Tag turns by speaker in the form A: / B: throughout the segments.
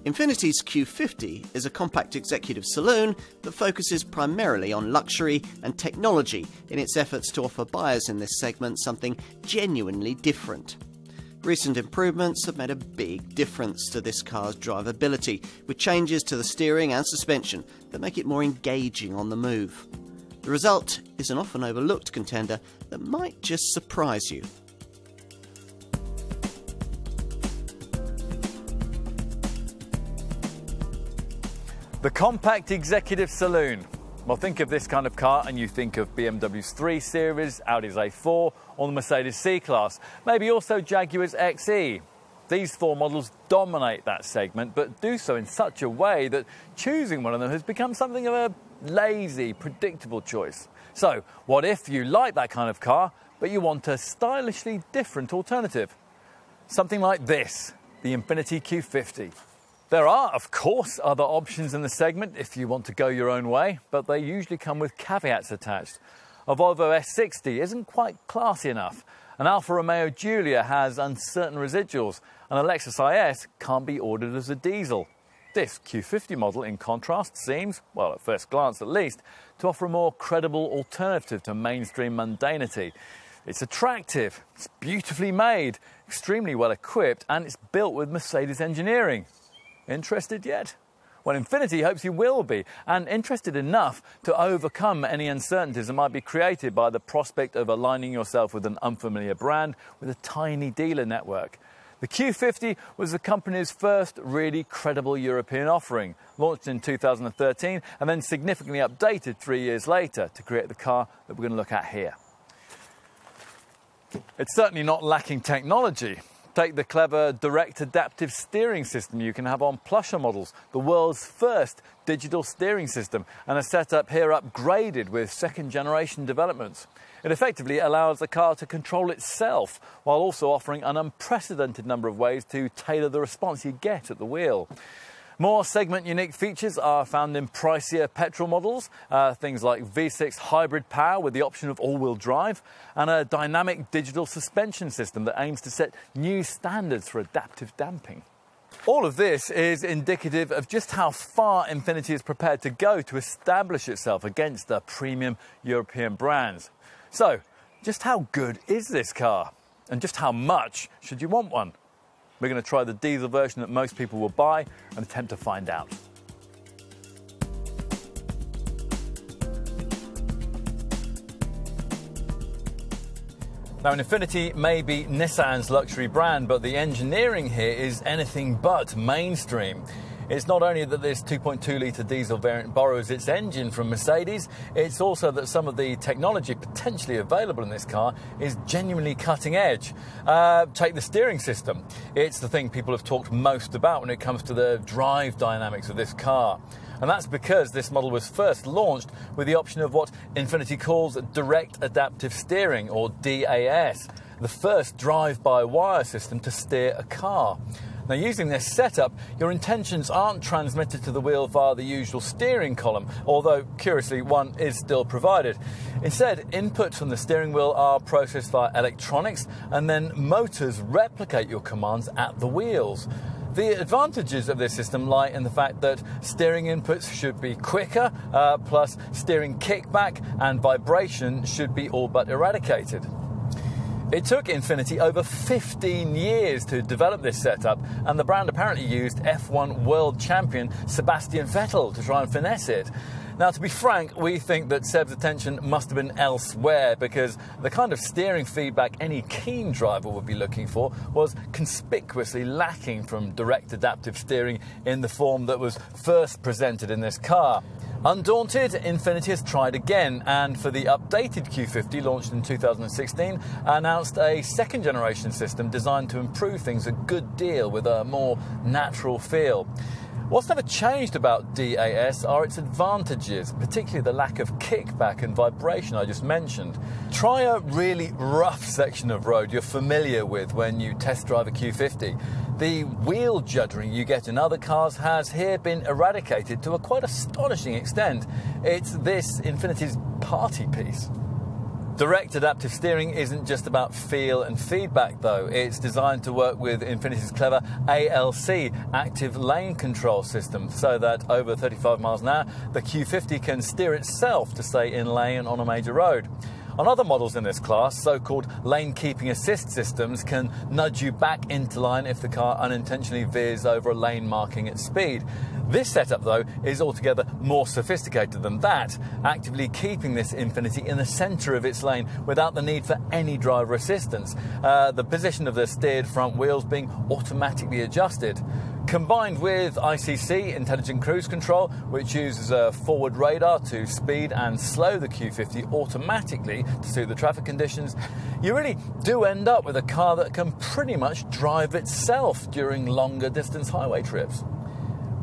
A: Infiniti's Q50 is a compact executive saloon that focuses primarily on luxury and technology in its efforts to offer buyers in this segment something genuinely different. Recent improvements have made a big difference to this car's drivability, with changes to the steering and suspension that make it more engaging on the move. The result is an often overlooked contender that might just surprise you.
B: The compact executive saloon. Well, think of this kind of car and you think of BMW's 3 Series, Audi's A4 or the Mercedes C-Class, maybe also Jaguar's XE. These 4 models dominate that segment, but do so in such a way that choosing one of them has become something of a lazy, predictable choice. So, what if you like that kind of car, but you want a stylishly different alternative? Something like this, the Infiniti Q50. There are, of course, other options in the segment if you want to go your own way, but they usually come with caveats attached. A Volvo S60 isn't quite classy enough. An Alfa Romeo Giulia has uncertain residuals, and a Lexus IS can't be ordered as a diesel. This Q50 model, in contrast, seems, well, at first glance at least, to offer a more credible alternative to mainstream mundanity. It's attractive, it's beautifully made, extremely well equipped, and it's built with Mercedes engineering. Interested yet? Well, Infiniti hopes you will be, and interested enough to overcome any uncertainties that might be created by the prospect of aligning yourself with an unfamiliar brand with a tiny dealer network. The Q50 was the company's first really credible European offering, launched in 2013 and then significantly updated 3 years later to create the car that we're going to look at here. It's certainly not lacking technology. Take the clever direct adaptive steering system you can have on plusher models, the world's first digital steering system, and a setup here upgraded with second generation developments. It effectively allows the car to control itself while also offering an unprecedented number of ways to tailor the response you get at the wheel. More segment-unique features are found in pricier petrol models, things like V6 hybrid power with the option of all-wheel drive, and a dynamic digital suspension system that aims to set new standards for adaptive damping. All of this is indicative of just how far Infiniti is prepared to go to establish itself against the premium European brands. So, just how good is this car? And just how much should you want one? We're going to try the diesel version that most people will buy and attempt to find out. Now, an Infiniti may be Nissan's luxury brand, but the engineering here is anything but mainstream. It's not only that this 2.2-litre diesel variant borrows its engine from Mercedes, it's also that some of the technology potentially available in this car is genuinely cutting edge. Take the steering system. It's the thing people have talked most about when it comes to the drive dynamics of this car. And that's because this model was first launched with the option of what Infiniti calls direct adaptive steering, or DAS, the first drive-by-wire system to steer a car. Now, using this setup, your intentions aren't transmitted to the wheel via the usual steering column, although, curiously, one is still provided. Instead, inputs from the steering wheel are processed via electronics, and then motors replicate your commands at the wheels. The advantages of this system lie in the fact that steering inputs should be quicker, plus steering kickback and vibration should be all but eradicated. It took Infiniti over 15 years to develop this setup, and the brand apparently used F1 world champion Sebastian Vettel to try and finesse it. Now, to be frank, we think that Seb's attention must have been elsewhere, because the kind of steering feedback any keen driver would be looking for was conspicuously lacking from direct adaptive steering in the form that was first presented in this car. Undaunted, Infiniti has tried again, and for the updated Q50 launched in 2016, announced a second generation system designed to improve things a good deal with a more natural feel. What's never changed about DAS are its advantages, particularly the lack of kickback and vibration I just mentioned. Try a really rough section of road you're familiar with when you test drive a Q50. The wheel juddering you get in other cars has here been eradicated to a quite astonishing extent. It's this Infiniti's party piece. Direct adaptive steering isn't just about feel and feedback though. It's designed to work with Infiniti's clever ALC, active lane control system, so that over 35 miles an hour, the Q50 can steer itself to stay in lane on a major road. On other models in this class, so-called lane keeping assist systems can nudge you back into line if the car unintentionally veers over a lane marking at speed. This setup, though, is altogether more sophisticated than that, actively keeping this Infiniti in the centre of its lane without the need for any driver assistance, the position of the steered front wheels being automatically adjusted. Combined with ICC, Intelligent Cruise Control, which uses a forward radar to speed and slow the Q50 automatically to suit the traffic conditions, you really do end up with a car that can pretty much drive itself during longer distance highway trips.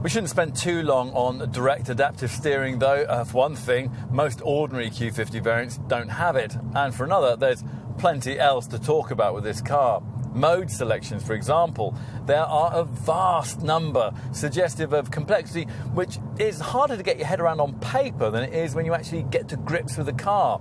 B: We shouldn't spend too long on direct adaptive steering though. For one thing, most ordinary Q50 variants don't have it, and for another, there's plenty else to talk about with this car. Mode selections, for example. There are a vast number, suggestive of complexity, which is harder to get your head around on paper than it is when you actually get to grips with the car.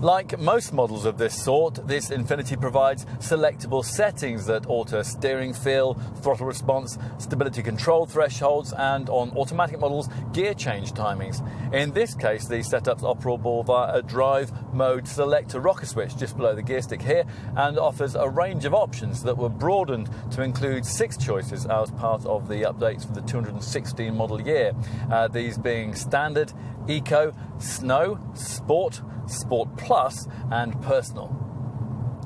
B: Like most models of this sort, this Infiniti provides selectable settings that alter steering feel, throttle response, stability control thresholds, and on automatic models, gear change timings. In this case, these setups are operable via a drive mode selector rocker switch just below the gear stick here, and offers a range of options that were broadened to include 6 choices as part of the updates for the 2016 model year. These being Standard, Eco, Snow, Sport, Sport Plus and Personal.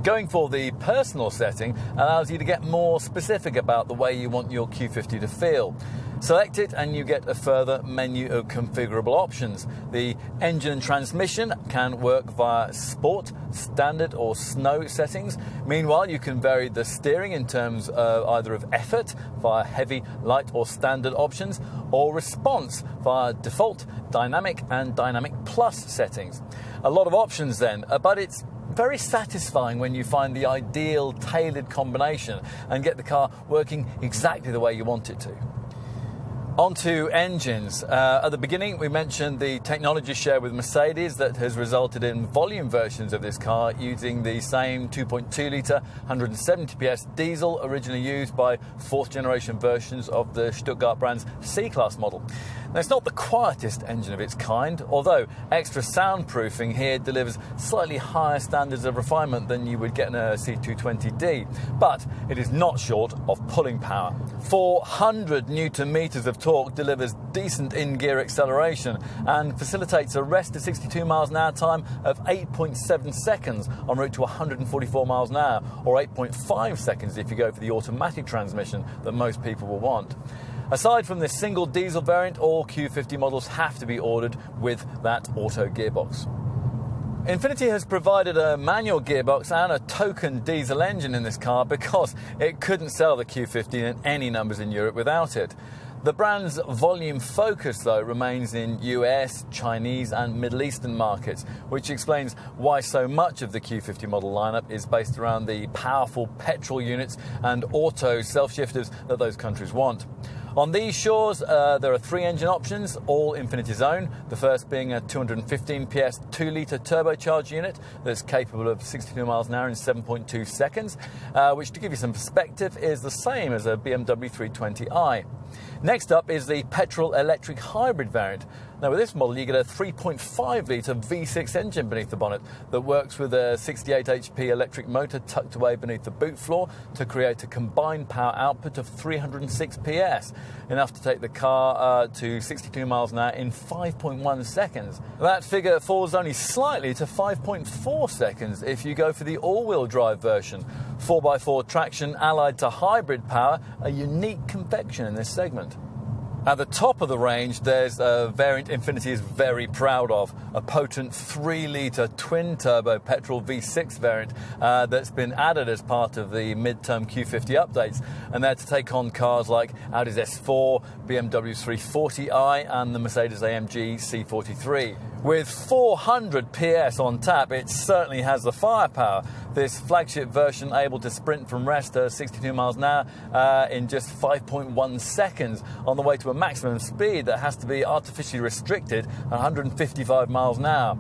B: Going for the Personal setting allows you to get more specific about the way you want your Q50 to feel. Select it and you get a further menu of configurable options. The engine and transmission can work via Sport, Standard or Snow settings. Meanwhile, you can vary the steering in terms of either of effort via Heavy, Light or Standard options, or response via Default, Dynamic and Dynamic Plus settings. A lot of options then, but it's very satisfying when you find the ideal tailored combination and get the car working exactly the way you want it to. On to engines. At the beginning, we mentioned the technology share with Mercedes that has resulted in volume versions of this car using the same 2.2-litre, 170 PS diesel originally used by 4th generation versions of the Stuttgart brand's C-Class model. Now, it's not the quietest engine of its kind, although extra soundproofing here delivers slightly higher standards of refinement than you would get in a C220D, but it is not short of pulling power. 400 Nm of torque delivers decent in-gear acceleration and facilitates a rest to 62 miles an hour time of 8.7 seconds en route to 144 miles an hour, or 8.5 seconds if you go for the automatic transmission that most people will want. Aside from this single diesel variant, all Q50 models have to be ordered with that auto gearbox. Infiniti has provided a manual gearbox and a token diesel engine in this car because it couldn't sell the Q50 in any numbers in Europe without it. The brand's volume focus, though, remains in US, Chinese and Middle Eastern markets, which explains why so much of the Q50 model lineup is based around the powerful petrol units and auto self-shifters that those countries want. On these shores, there are 3 engine options, all Infiniti's own. The first being a 215 PS 2-litre turbocharged unit that's capable of 62 miles an hour in 7.2 seconds, which, to give you some perspective, is the same as a BMW 320i. Next up is the petrol electric hybrid variant. Now, with this model, you get a 3.5-litre V6 engine beneath the bonnet that works with a 68 HP electric motor tucked away beneath the boot floor to create a combined power output of 306 PS, enough to take the car to 62 miles an hour in 5.1 seconds. That figure falls only slightly to 5.4 seconds if you go for the all-wheel drive version. 4x4 traction allied to hybrid power, a unique confection in this segment. At the top of the range, there's a variant Infiniti is very proud of, a potent 3-litre twin-turbo petrol V6 variant that's been added as part of the mid-term Q50 updates, and they're to take on cars like Audi's S4, BMW's 340i and the Mercedes-AMG C43. With 400 PS on tap, it certainly has the firepower. This flagship version able to sprint from rest to 62 miles an hour in just 5.1 seconds on the way to a maximum speed that has to be artificially restricted at 155 miles an hour.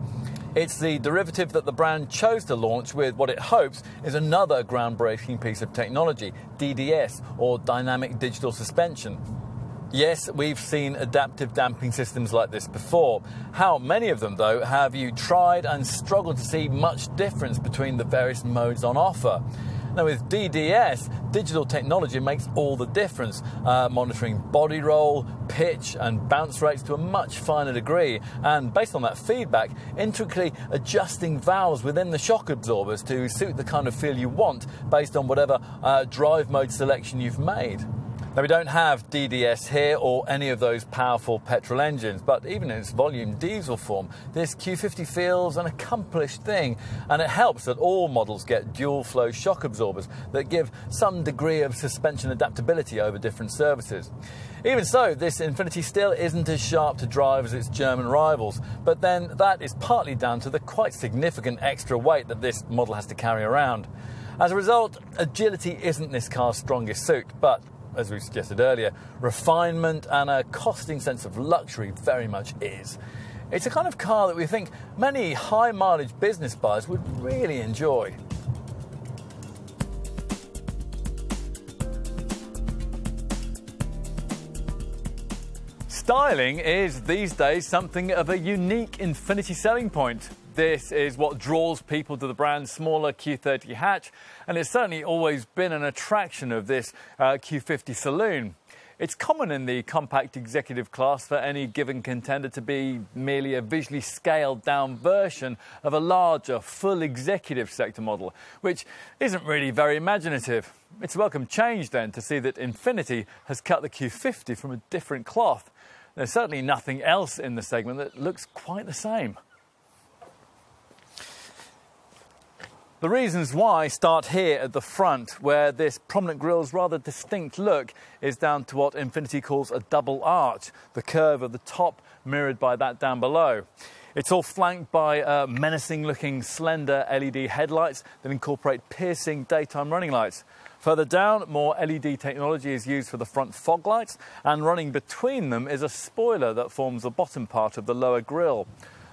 B: It's the derivative that the brand chose to launch with what it hopes is another groundbreaking piece of technology, DDS, or Dynamic Digital Suspension. Yes, we've seen adaptive damping systems like this before. How many of them, though, have you tried and struggled to see much difference between the various modes on offer? Now, with DDS, digital technology makes all the difference, monitoring body roll, pitch and bounce rates to a much finer degree, and based on that feedback, intricately adjusting valves within the shock absorbers to suit the kind of feel you want based on whatever drive mode selection you've made. Now, we don't have DDS here or any of those powerful petrol engines, but even in its volume diesel form, this Q50 feels an accomplished thing, and it helps that all models get dual flow shock absorbers that give some degree of suspension adaptability over different surfaces. Even so, this Infiniti still isn't as sharp to drive as its German rivals, but then that is partly down to the quite significant extra weight that this model has to carry around. As a result, agility isn't this car's strongest suit, but as we suggested earlier, refinement and a costing sense of luxury very much is. It's a kind of car that we think many high-mileage business buyers would really enjoy. Styling is these days something of a unique Infiniti selling point. This is what draws people to the brand's smaller Q30 hatch, and it's certainly always been an attraction of this Q50 saloon. It's common in the compact executive class for any given contender to be merely a visually scaled down version of a larger, full executive sector model, which isn't really very imaginative. It's a welcome change then to see that Infiniti has cut the Q50 from a different cloth. There's certainly nothing else in the segment that looks quite the same. The reasons why start here at the front, where this prominent grille's rather distinct look is down to what Infiniti calls a double arch, the curve of the top mirrored by that down below. It's all flanked by menacing-looking slender LED headlights that incorporate piercing daytime running lights. Further down, more LED technology is used for the front fog lights, and running between them is a spoiler that forms the bottom part of the lower grille.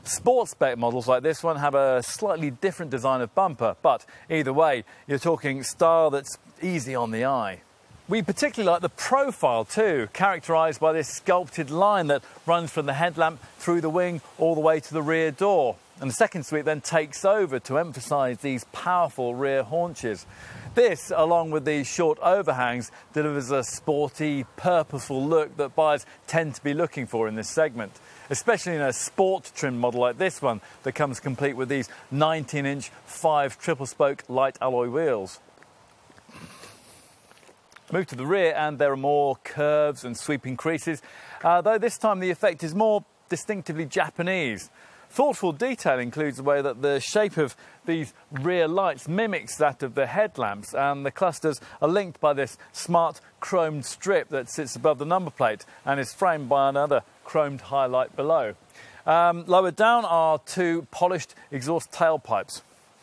B: Sports spec models like this one have a slightly different design of bumper, but either way, you're talking style that's easy on the eye. We particularly like the profile too, characterised by this sculpted line that runs from the headlamp through the wing all the way to the rear door. And the second suite then takes over to emphasise these powerful rear haunches. This, along with these short overhangs, delivers a sporty, purposeful look that buyers tend to be looking for in this segment, especially in a sport trim model like this one that comes complete with these 19-inch 5 triple-spoke light alloy wheels. Move to the rear and there are more curves and sweeping creases, though this time the effect is more distinctively Japanese. Thoughtful detail includes the way that the shape of these rear lights mimics that of the headlamps, and the clusters are linked by this smart chromed strip that sits above the number plate and is framed by another chromed highlight below. Lower down are two polished exhaust tailpipes.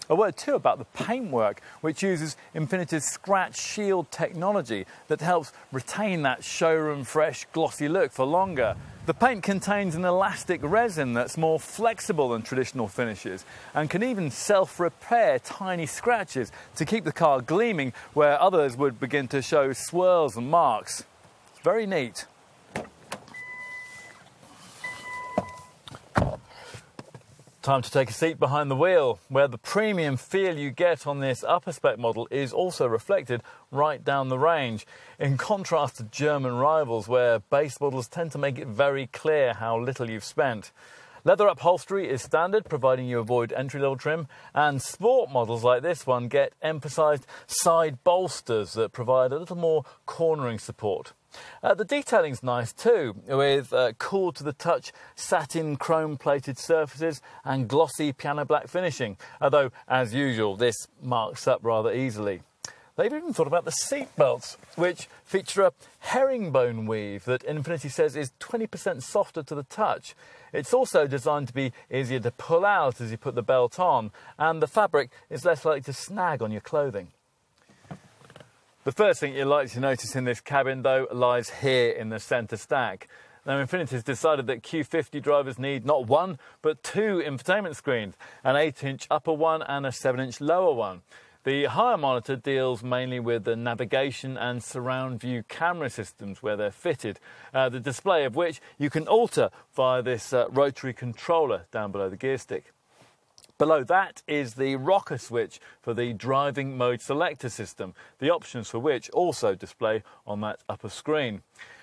B: A word too about the paintwork, which uses Infiniti's scratch shield technology that helps retain that showroom fresh glossy look for longer. The paint contains an elastic resin that's more flexible than traditional finishes and can even self-repair tiny scratches to keep the car gleaming where others would begin to show swirls and marks. It's very neat. Time to take a seat behind the wheel, where the premium feel you get on this upper spec model is also reflected right down the range, in contrast to German rivals where base models tend to make it very clear how little you've spent. Leather upholstery is standard, providing you avoid entry-level trim, and sport models like this one get emphasised side bolsters that provide a little more cornering support. The detailing's nice too, with cool to the touch satin chrome plated surfaces and glossy piano black finishing, although as usual this marks up rather easily. They've even thought about the seat belts, which feature a herringbone weave that Infiniti says is 20% softer to the touch. It's also designed to be easier to pull out as you put the belt on, and the fabric is less likely to snag on your clothing. The first thing you're likely to notice in this cabin, though, lies here in the centre stack. Now, Infiniti has decided that Q50 drivers need not one, but two infotainment screens, an 8-inch upper one and a 7-inch lower one. The higher monitor deals mainly with the navigation and surround view camera systems where they're fitted, the display of which you can alter via this rotary controller down below the gear stick. Below that is the rocker switch for the driving mode selector system, the options for which also display on that upper screen.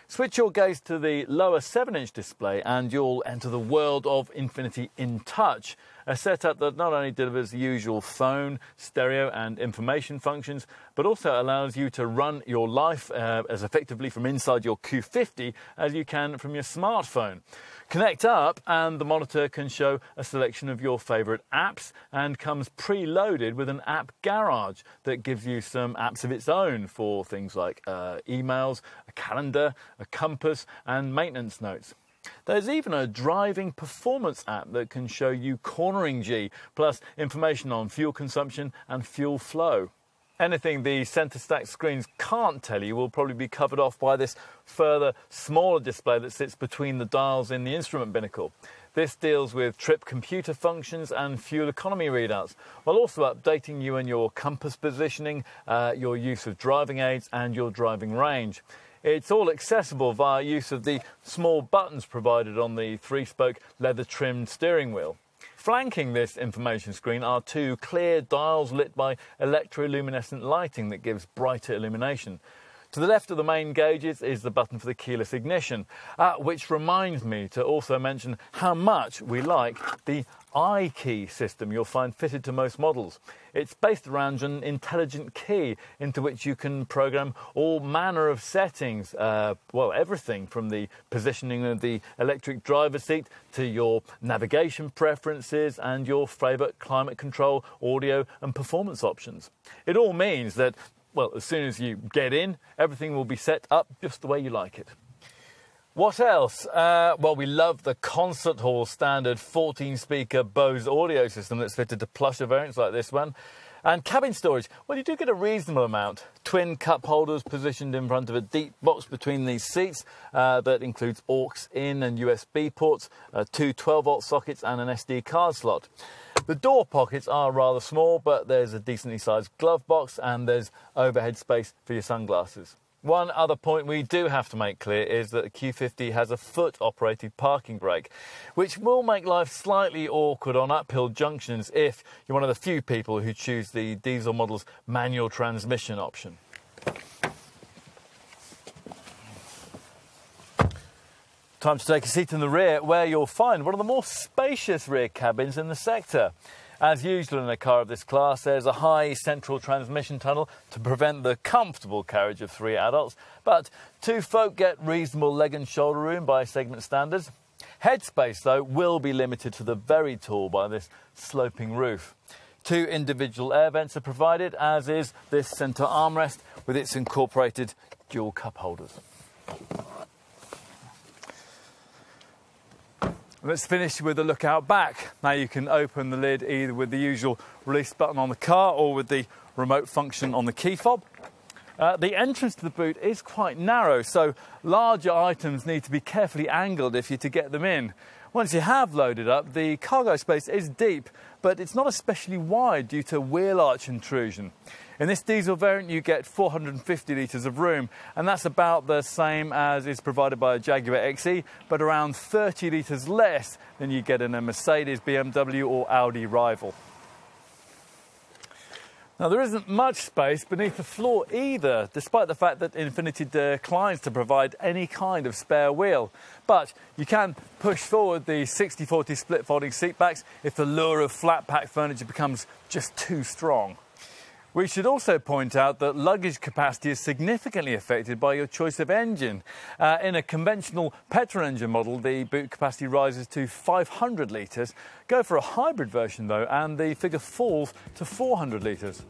B: Switch your gaze to the lower 7-inch display and you'll enter the world of Infiniti InTouch, a setup that not only delivers the usual phone, stereo and information functions, but also allows you to run your life as effectively from inside your Q50 as you can from your smartphone. Connect up and the monitor can show a selection of your favourite apps and comes preloaded with an app garage that gives you some apps of its own for things like emails, a calendar, a compass and maintenance notes. There's even a driving performance app that can show you cornering G, plus information on fuel consumption and fuel flow. Anything the centre stack screens can't tell you will probably be covered off by this further smaller display that sits between the dials in the instrument binnacle. This deals with trip computer functions and fuel economy readouts, while also updating you on your compass positioning, your use of driving aids and your driving range. It's all accessible via use of the small buttons provided on the 3-spoke leather-trimmed steering wheel. Flanking this information screen are two clear dials lit by electroluminescent lighting that gives brighter illumination. To the left of the main gauges is the button for the keyless ignition, which reminds me to also mention how much we like the iKey system you'll find fitted to most models. It's based around an intelligent key into which you can program all manner of settings, everything from the positioning of the electric driver's seat to your navigation preferences and your favourite climate control, audio and performance options. It all means that, well, as soon as you get in, everything will be set up just the way you like it. What else? Well, we love the concert hall standard 14-speaker Bose audio system that's fitted to plusher variants like this one. And cabin storage, well, you do get a reasonable amount. Twin cup holders positioned in front of a deep box between these seats that includes aux in and USB ports, two 12-volt sockets and an SD card slot. The door pockets are rather small, but there's a decently sized glove box and there's overhead space for your sunglasses. One other point we do have to make clear is that the Q50 has a foot-operated parking brake, which will make life slightly awkward on uphill junctions if you're one of the few people who choose the diesel model's manual transmission option. Time to take a seat in the rear, where you'll find one of the more spacious rear cabins in the sector. As usual in a car of this class, there's a high central transmission tunnel to prevent the comfortable carriage of 3 adults, but 2 folk get reasonable leg and shoulder room by segment standards. Headspace, though, will be limited to the very tall by this sloping roof. 2 individual air vents are provided, as is this centre armrest with its incorporated dual cup holders. Let's finish with a look out back. Now you can open the lid either with the usual release button on the car or with the remote function on the key fob. The entrance to the boot is quite narrow, so larger items need to be carefully angled if you're to get them in. Once you have loaded up, the cargo space is deep, but it's not especially wide due to wheel arch intrusion. In this diesel variant, you get 450 litres of room, and that's about the same as is provided by a Jaguar XE, but around 30 litres less than you get in a Mercedes, BMW or Audi rival. Now, there isn't much space beneath the floor either, despite the fact that Infiniti declines to provide any kind of spare wheel. But you can push forward the 60/40 split folding seat backs if the lure of flat pack furniture becomes just too strong. We should also point out that luggage capacity is significantly affected by your choice of engine. In a conventional petrol engine model, the boot capacity rises to 500 litres. Go for a hybrid version, though, and the figure falls to 400 litres.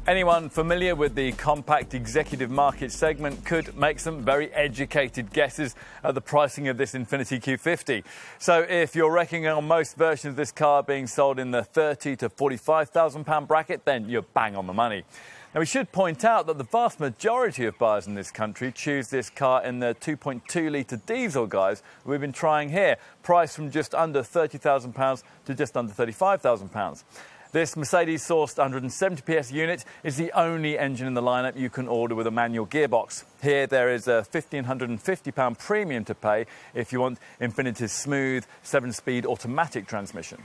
B: Anyone familiar with the compact executive market segment could make some very educated guesses at the pricing of this Infiniti Q50. So if you're reckoning on most versions of this car being sold in the £30,000 to £45,000 bracket, then you're bang on the money. Now, we should point out that the vast majority of buyers in this country choose this car in the 2.2-litre diesel guise we've been trying here, priced from just under £30,000 to just under £35,000. This Mercedes-sourced 170 PS unit is the only engine in the lineup you can order with a manual gearbox. Here there is a £1,550 premium to pay if you want Infiniti's smooth 7-speed automatic transmission.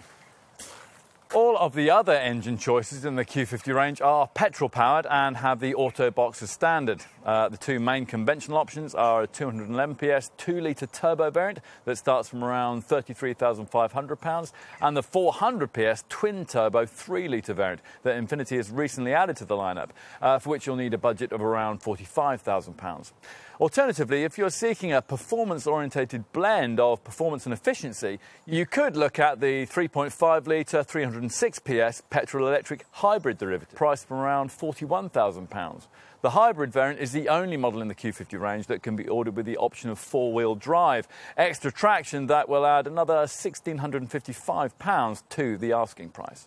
B: All of the other engine choices in the Q50 range are petrol-powered and have the auto box as standard. The two main conventional options are a 211 PS 2-litre turbo variant that starts from around £33,500 and the 400 PS twin-turbo 3-litre variant that Infiniti has recently added to the lineup, for which you'll need a budget of around £45,000. Alternatively, if you're seeking a performance-orientated blend of performance and efficiency, you could look at the 3.5-litre 306 PS petrol-electric hybrid derivative, priced from around £41,000. The hybrid variant is the only model in the Q50 range that can be ordered with the option of four-wheel drive, extra traction that will add another £1,655 to the asking price.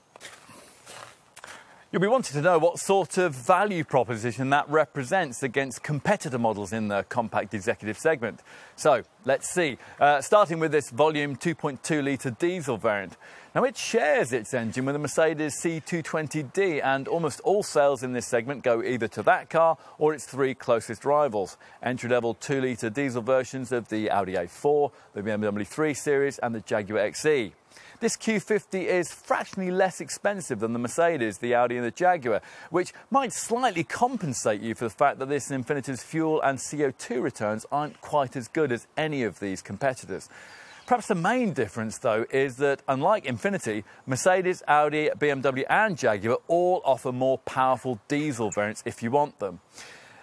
B: You'll be wanting to know what sort of value proposition that represents against competitor models in the compact executive segment. So, let's see. Starting with this volume 2.2-litre diesel variant. Now, it shares its engine with a Mercedes C220D, and almost all sales in this segment go either to that car or its three closest rivals. Entry-level 2-litre diesel versions of the Audi A4, the BMW 3 Series and the Jaguar XE. This Q50 is fractionally less expensive than the Mercedes, the Audi and the Jaguar, which might slightly compensate you for the fact that this Infiniti's fuel and CO2 returns aren't quite as good as any of these competitors. Perhaps the main difference, though, is that unlike Infiniti, Mercedes, Audi, BMW and Jaguar all offer more powerful diesel variants if you want them.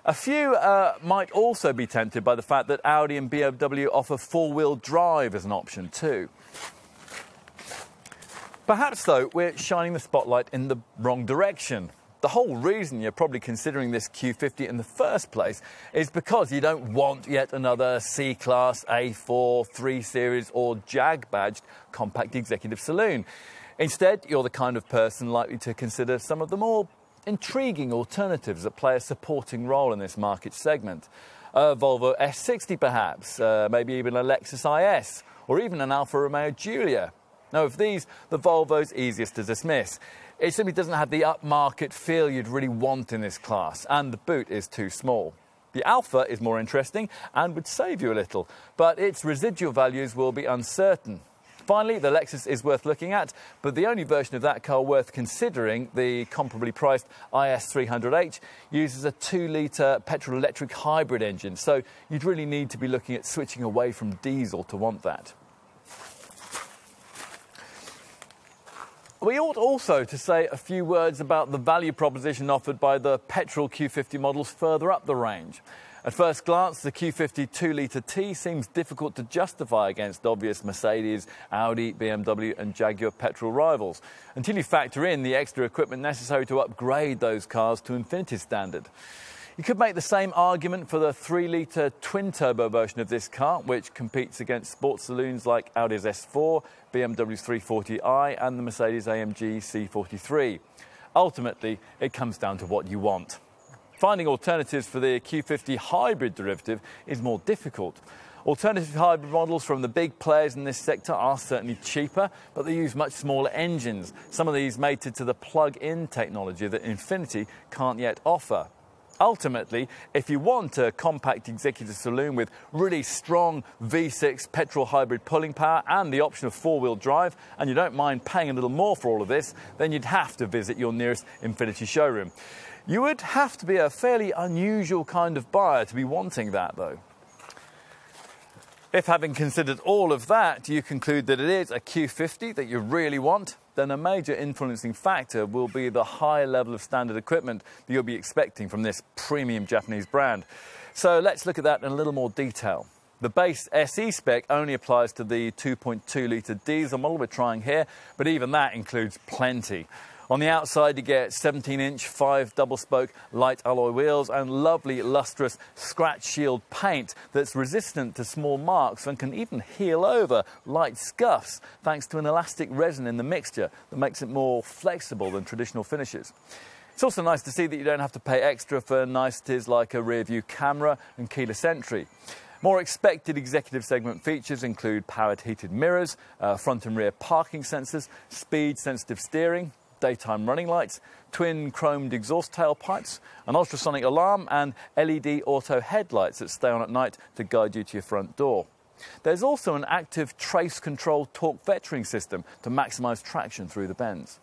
B: A few might also be tempted by the fact that Audi and BMW offer four-wheel drive as an option too. Perhaps, though, we're shining the spotlight in the wrong direction. The whole reason you're probably considering this Q50 in the first place is because you don't want yet another C-Class, A4, 3 Series or Jag-badged compact executive saloon. Instead, you're the kind of person likely to consider some of the more intriguing alternatives that play a supporting role in this market segment. A Volvo S60 perhaps, maybe even a Lexus IS, or even an Alfa Romeo Giulia. Now, of these, the Volvo's easiest to dismiss. It simply doesn't have the upmarket feel you'd really want in this class, and the boot is too small. The Alfa is more interesting and would save you a little, but its residual values will be uncertain. Finally, the Lexus is worth looking at, but the only version of that car worth considering, the comparably priced IS300H, uses a 2-litre petrol-electric hybrid engine, so you'd really need to be looking at switching away from diesel to want that. We ought also to say a few words about the value proposition offered by the petrol Q50 models further up the range. At first glance, the Q50 2-litre T seems difficult to justify against obvious Mercedes, Audi, BMW and Jaguar petrol rivals, until you factor in the extra equipment necessary to upgrade those cars to Infiniti's standard. You could make the same argument for the 3-litre twin-turbo version of this car, which competes against sports saloons like Audi's S4, BMW's 340i and the Mercedes-AMG C43. Ultimately, it comes down to what you want. Finding alternatives for the Q50 hybrid derivative is more difficult. Alternative hybrid models from the big players in this sector are certainly cheaper, but they use much smaller engines, some of these mated to the plug-in technology that Infiniti can't yet offer. Ultimately, if you want a compact executive saloon with really strong V6 petrol hybrid pulling power and the option of four-wheel drive, and you don't mind paying a little more for all of this, then you'd have to visit your nearest Infiniti showroom. You would have to be a fairly unusual kind of buyer to be wanting that, though. If, having considered all of that, you conclude that it is a Q50 that you really want, then a major influencing factor will be the high level of standard equipment that you'll be expecting from this premium Japanese brand. So let's look at that in a little more detail. The base SE spec only applies to the 2.2-litre diesel model we're trying here, but even that includes plenty. On the outside, you get 17-inch 5 double-spoke light alloy wheels and lovely lustrous scratch shield paint that's resistant to small marks and can even heal over light scuffs thanks to an elastic resin in the mixture that makes it more flexible than traditional finishes. It's also nice to see that you don't have to pay extra for niceties like a rear-view camera and keyless entry. More expected executive segment features include powered heated mirrors, front and rear parking sensors, speed-sensitive steering, daytime running lights, twin chromed exhaust tailpipes, an ultrasonic alarm and LED auto headlights that stay on at night to guide you to your front door. There's also an active trace control torque vectoring system to maximise traction through the bends.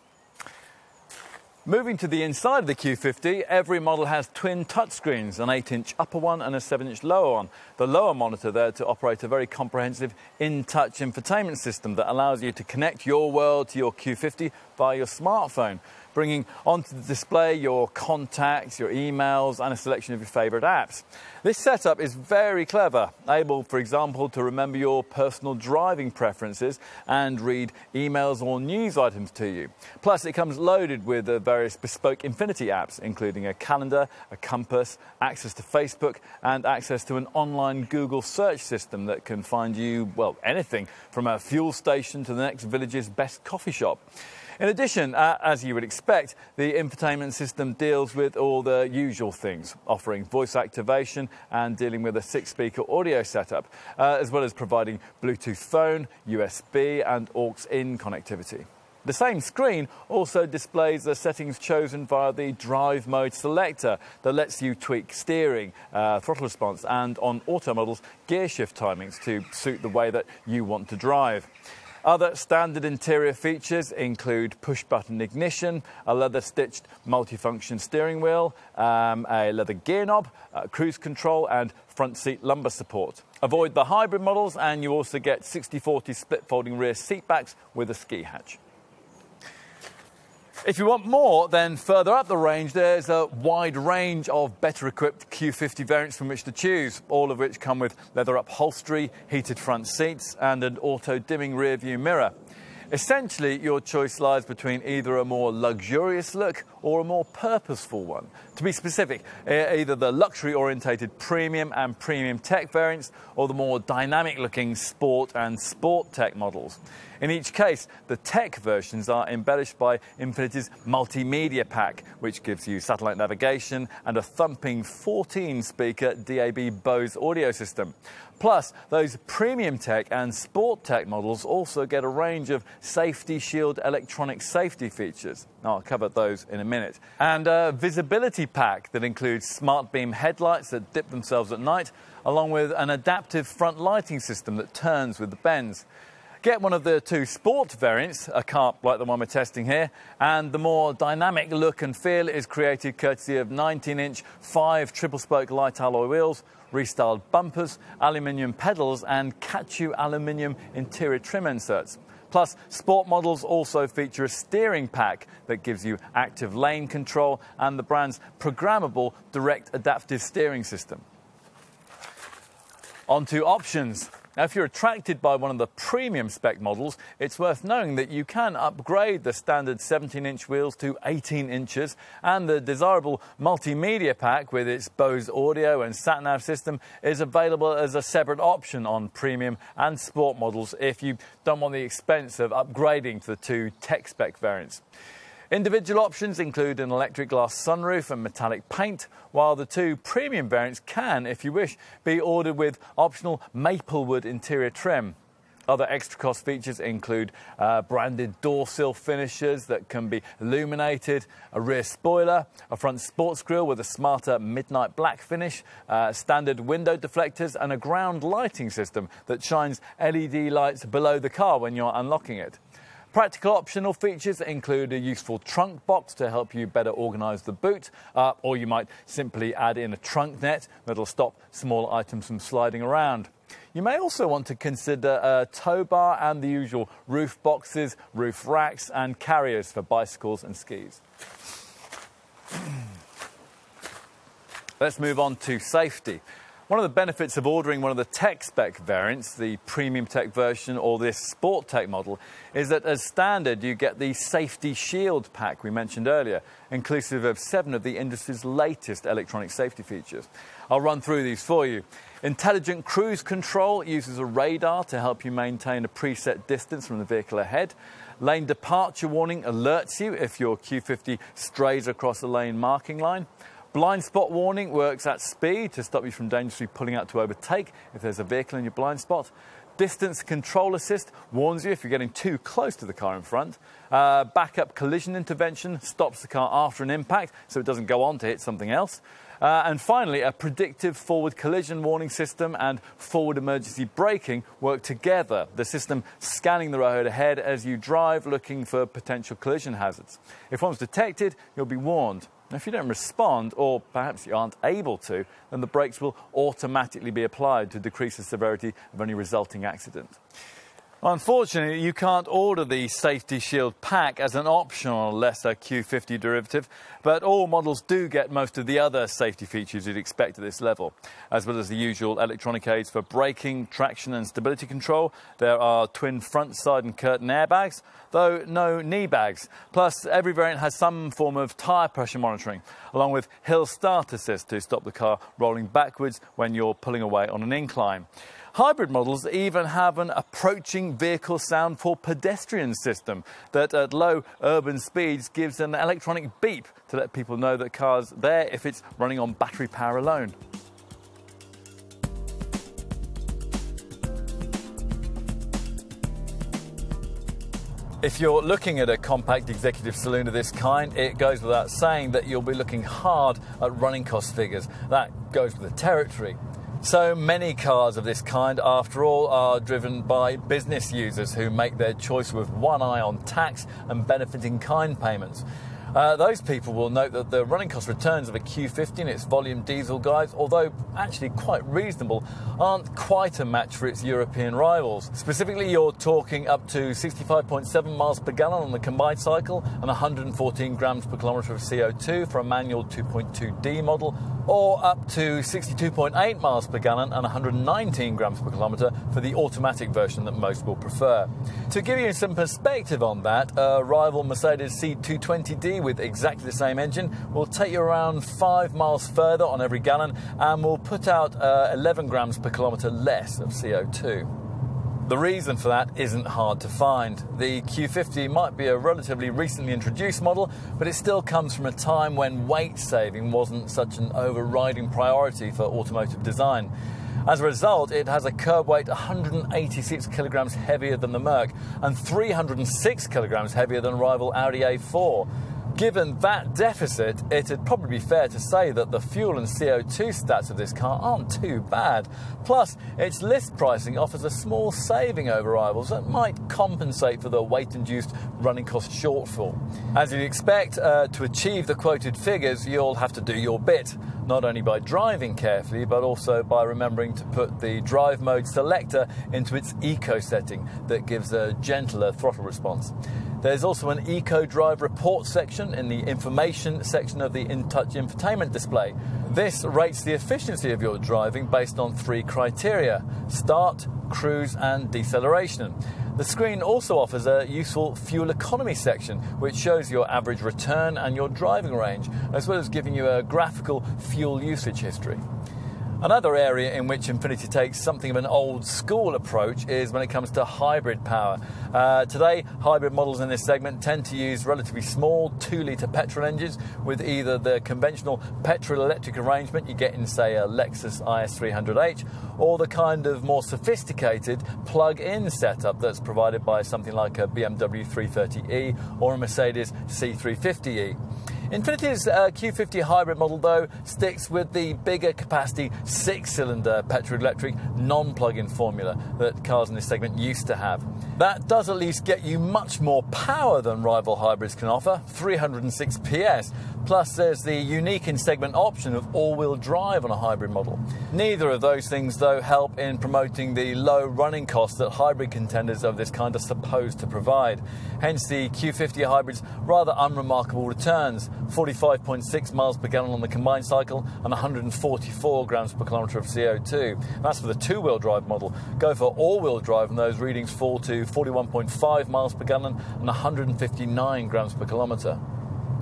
B: Moving to the inside of the Q50, every model has twin touchscreens, an 8-inch upper one and a 7-inch lower one. The lower monitor there to operate a very comprehensive in-touch infotainment system that allows you to connect your world to your Q50 via your smartphone, bringing onto the display your contacts, your emails and a selection of your favourite apps. This setup is very clever, able, for example, to remember your personal driving preferences and read emails or news items to you. Plus, it comes loaded with various bespoke Infiniti apps, including a calendar, a compass, access to Facebook and access to an online Google search system that can find you, well, anything from a fuel station to the next village's best coffee shop. In addition, as you would expect, the infotainment system deals with all the usual things, offering voice activation and dealing with a 6-speaker audio setup, as well as providing Bluetooth phone, USB and aux-in connectivity. The same screen also displays the settings chosen via the drive mode selector that lets you tweak steering, throttle response and, on auto models, gear shift timings to suit the way that you want to drive. Other standard interior features include push-button ignition, a leather-stitched multifunction steering wheel, a leather gear knob, cruise control and front seat lumbar support. Avoid the hybrid models and you also get 60/40 split-folding rear seat backs with a ski hatch. If you want more, then further up the range there's a wide range of better equipped Q50 variants from which to choose, all of which come with leather upholstery, heated front seats and an auto dimming rear view mirror. Essentially, your choice lies between either a more luxurious look or a more purposeful one. To be specific, either the luxury-orientated premium and premium tech variants or the more dynamic-looking sport and sport tech models. In each case, the tech versions are embellished by Infiniti's multimedia pack, which gives you satellite navigation and a thumping 14-speaker DAB Bose audio system. Plus, those premium tech and sport tech models also get a range of safety shield electronic safety features. I'll cover those in a minute. And a visibility pack that includes smart beam headlights that dip themselves at night, along with an adaptive front lighting system that turns with the bends. Get one of the two sport variants, a car like the one we're testing here, and the more dynamic look and feel is created courtesy of 19-inch 5 triple-spoke light alloy wheels, restyled bumpers, aluminium pedals and Kachu aluminium interior trim inserts. Plus, sport models also feature a steering pack that gives you active lane control and the brand's programmable direct adaptive steering system. On to options. Now, if you're attracted by one of the premium spec models, it's worth knowing that you can upgrade the standard 17-inch wheels to 18 inches, and the desirable multimedia pack with its Bose audio and sat-nav system is available as a separate option on premium and sport models if you don't want the expense of upgrading to the two tech spec variants. Individual options include an electric glass sunroof and metallic paint, while the two premium variants can, if you wish, be ordered with optional maplewood interior trim. Other extra cost features include branded door sill finishes that can be illuminated, a rear spoiler, a front sports grille with a smarter midnight black finish, standard window deflectors and a ground lighting system that shines LED lights below the car when you're unlocking it. Practical optional features include a useful trunk box to help you better organise the boot, or you might simply add in a trunk net that'll stop small items from sliding around. You may also want to consider a tow bar and the usual roof boxes, roof racks and carriers for bicycles and skis. Let's move on to safety. One of the benefits of ordering one of the tech spec variants, the premium tech version or this sport tech model, is that as standard you get the safety shield pack we mentioned earlier, inclusive of 7 of the industry's latest electronic safety features. I'll run through these for you. Intelligent cruise control uses a radar to help you maintain a preset distance from the vehicle ahead. Lane departure warning alerts you if your Q50 strays across the lane marking line. Blind spot warning works at speed to stop you from dangerously pulling out to overtake if there's a vehicle in your blind spot. Distance control assist warns you if you're getting too close to the car in front. Backup collision intervention stops the car after an impact so it doesn't go on to hit something else. And finally, a predictive forward collision warning system and forward emergency braking work together, the system scanning the road ahead as you drive looking for potential collision hazards. If one's detected, you'll be warned. If you don't respond, or perhaps you aren't able to, then the brakes will automatically be applied to decrease the severity of any resulting accident. Unfortunately, you can't order the Safety Shield pack as an optional lesser Q50 derivative, but all models do get most of the other safety features you'd expect at this level. As well as the usual electronic aids for braking, traction and stability control, there are twin front, side and curtain airbags, though no knee bags. Plus, every variant has some form of tyre pressure monitoring, along with hill start assist to stop the car rolling backwards when you're pulling away on an incline. Hybrid models even have an approaching vehicle sound for pedestrians system that at low urban speeds gives an electronic beep to let people know that the car's there if it's running on battery power alone. If you're looking at a compact executive saloon of this kind, it goes without saying that you'll be looking hard at running cost figures. That goes with the territory. So many cars of this kind, after all, are driven by business users who make their choice with one eye on tax and benefit-in-kind payments. Those people will note that the running cost returns of a Q50 and its volume diesel guides, although actually quite reasonable, aren't quite a match for its European rivals. Specifically, you're talking up to 65.7 miles per gallon on the combined cycle and 114 grams per kilometre of CO2 for a manual 2.2D model, or up to 62.8 miles per gallon and 119 grams per kilometre for the automatic version that most will prefer. To give you some perspective on that, a rival Mercedes C220D with exactly the same engine will take you around 5 miles further on every gallon and will put out 11 grams per kilometre less of CO2. The reason for that isn't hard to find. The Q50 might be a relatively recently introduced model, but it still comes from a time when weight saving wasn't such an overriding priority for automotive design. As a result, it has a curb weight 186 kilograms heavier than the Merc and 306 kilograms heavier than rival Audi A4. Given that deficit, it'd probably be fair to say that the fuel and CO2 stats of this car aren't too bad. Plus, its list pricing offers a small saving over rivals that might compensate for the weight-induced running cost shortfall. As you'd expect, to achieve the quoted figures, you'll have to do your bit, not only by driving carefully, but also by remembering to put the drive mode selector into its eco setting that gives a gentler throttle response. There's also an Eco Drive report section in the information section of the InTouch infotainment display. This rates the efficiency of your driving based on 3 criteria: start, cruise and deceleration. The screen also offers a useful fuel economy section which shows your average return and your driving range, as well as giving you a graphical fuel usage history. Another area in which Infiniti takes something of an old-school approach is when it comes to hybrid power. Today, hybrid models in this segment tend to use relatively small 2-litre petrol engines with either the conventional petrol-electric arrangement you get in, say, a Lexus IS300H, or the kind of more sophisticated plug-in setup that's provided by something like a BMW 330e or a Mercedes C350e. Infiniti's Q50 hybrid model, though, sticks with the bigger capacity 6-cylinder petrol-electric non-plug-in formula that cars in this segment used to have. That does at least get you much more power than rival hybrids can offer, 306 PS, plus there's the unique in-segment option of all-wheel drive on a hybrid model. Neither of those things, though, help in promoting the low running costs that hybrid contenders of this kind are supposed to provide. Hence the Q50 hybrid's rather unremarkable returns. 45.6 miles per gallon on the combined cycle, and 144 grams per kilometre of CO2. That's for the two-wheel drive model. Go for all-wheel drive and those readings fall to 41.5 miles per gallon and 159 grams per kilometre.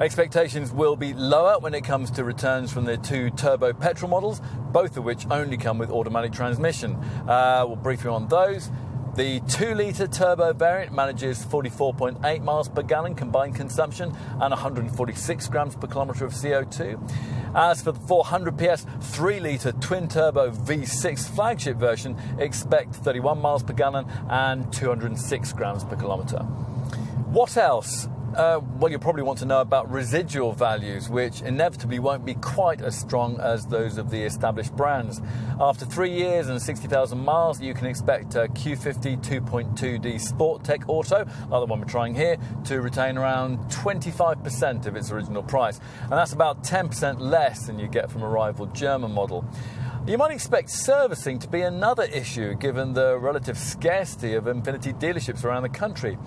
B: Expectations will be lower when it comes to returns from the two turbo petrol models, both of which only come with automatic transmission. We'll brief you on those. The 2-litre turbo variant manages 44.8 miles per gallon combined consumption and 146 grams per kilometre of CO2. As for the 400 PS 3-litre twin-turbo V6 flagship version, expect 31 miles per gallon and 206 grams per kilometre. What else? Well, you'll probably want to know about residual values, which inevitably won't be quite as strong as those of the established brands. After 3 years and 60,000 miles, you can expect a Q50 2.2D Sport Tech Auto, like the one we're trying here, to retain around 25% of its original price. And that's about 10% less than you get from a rival German model. You might expect servicing to be another issue, given the relative scarcity of Infiniti dealerships around the country.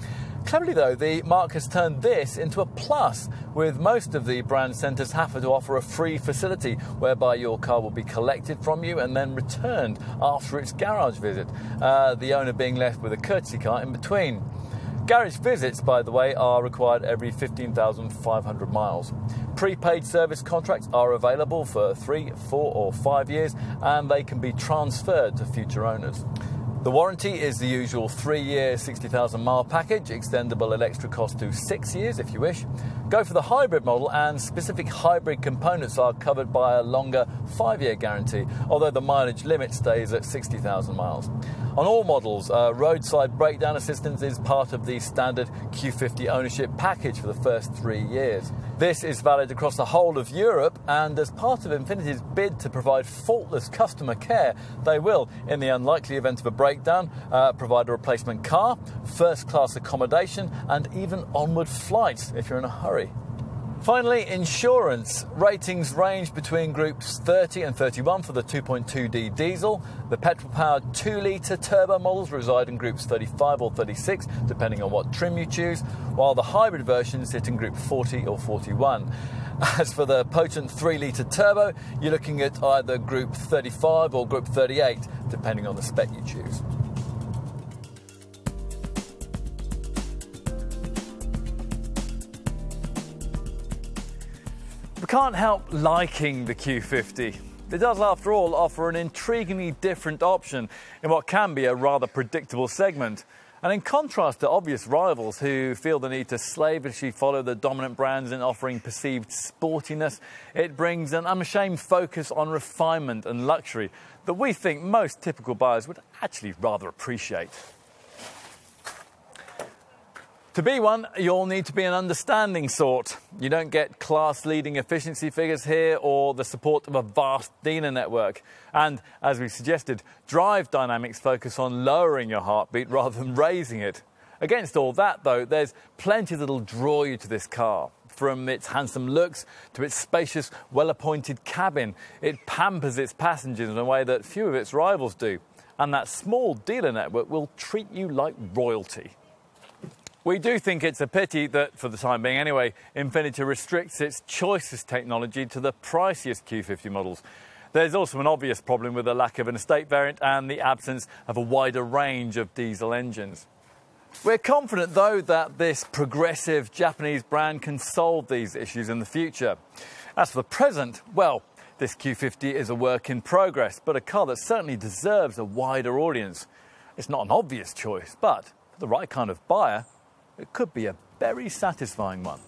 B: Cleverly though, the marque has turned this into a plus, with most of the brand centres having to offer a free facility whereby your car will be collected from you and then returned after its garage visit, the owner being left with a courtesy car in between. Garage visits, by the way, are required every 15,500 miles. Prepaid service contracts are available for 3, 4 or 5 years, and they can be transferred to future owners. The warranty is the usual 3-year, 60,000 mile package, extendable at extra cost to 6 years if you wish. Go for the hybrid model, and specific hybrid components are covered by a longer 5-year guarantee, although the mileage limit stays at 60,000 miles. On all models, roadside breakdown assistance is part of the standard Q50 ownership package for the first 3 years. This is valid across the whole of Europe, and as part of Infiniti's bid to provide faultless customer care, they will, in the unlikely event of a breakdown, provide a replacement car, first-class accommodation, and even onward flights if you're in a hurry. Finally, insurance. Ratings range between groups 30 and 31 for the 2.2D diesel. The petrol-powered 2-litre turbo models reside in groups 35 or 36, depending on what trim you choose, while the hybrid versions sit in group 40 or 41. As for the potent 3-litre turbo, you're looking at either group 35 or group 38, depending on the spec you choose. We can't help liking the Q50. It does, after all, offer an intriguingly different option in what can be a rather predictable segment. And in contrast to obvious rivals who feel the need to slavishly follow the dominant brands in offering perceived sportiness, it brings an unashamed focus on refinement and luxury that we think most typical buyers would actually rather appreciate. To be one, you'll need to be an understanding sort. You don't get class-leading efficiency figures here or the support of a vast dealer network. And, as we suggested, drive dynamics focus on lowering your heartbeat rather than raising it. Against all that, though, there's plenty that'll draw you to this car. From its handsome looks to its spacious, well-appointed cabin, it pampers its passengers in a way that few of its rivals do. And that small dealer network will treat you like royalty. We do think it's a pity that, for the time being anyway, Infiniti restricts its choicest technology to the priciest Q50 models. There's also an obvious problem with the lack of an estate variant and the absence of a wider range of diesel engines. We're confident, though, that this progressive Japanese brand can solve these issues in the future. As for the present, well, this Q50 is a work in progress, but a car that certainly deserves a wider audience. It's not an obvious choice, but for the right kind of buyer, it could be a very satisfying one.